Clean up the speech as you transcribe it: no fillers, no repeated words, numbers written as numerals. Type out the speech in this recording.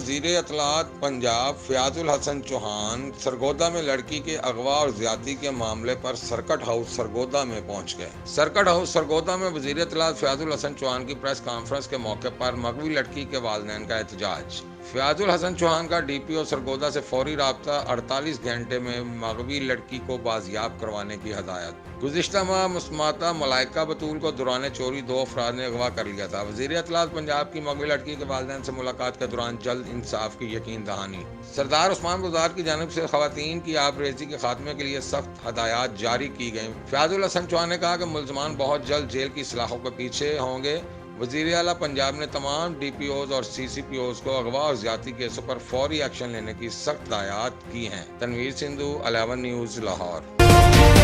वजीर इत्तलात पंजाब फयाजुल हसन चौहान सरगोदा में लड़की के अगवा और ज्यादती के मामले पर सर्किट हाउस सरगोदा में पहुंच गए। सर्किट हाउस सरगोदा में वजीर इत्तलात फयाजुल हसन चौहान की प्रेस कॉन्फ्रेंस के मौके पर मगवी लड़की के वालिदैन का एहतजाज। फयाजुल हसन चौहान का DPO सरगोदा से फौरी राब्ता 48 घंटे में मगवी लड़की को बाजियाब करवाने की हदायत। गुज़िश्ता माह मुस्माता मलाइका बतूल को दौरान चोरी 2 अफराद ने अगवा कर लिया था। वज़ीर इत्तलात पंजाब की मगवी लड़की के वालिदैन से मुलाकात के दौरान जल्द इंसाफ की यकीन दहानी। सरदार उस्मान गुजार की जानिब से खवातीन की आबरेज़ी के खात्मे के लिए सख्त हदायत जारी की गई। फयाजुल हसन चौहान ने कहा कि मुल्ज़मान बहुत जल्द जेल की सलाखों के पीछे होंगे। वज़ीर आला पंजाब ने तमाम DPOs और CCPOs को अगवा और ज्यादती केसों पर फौरी एक्शन लेने की सख्त हिदायत की हैं। तनवीर सिंधु, 11 न्यूज़, लाहौर।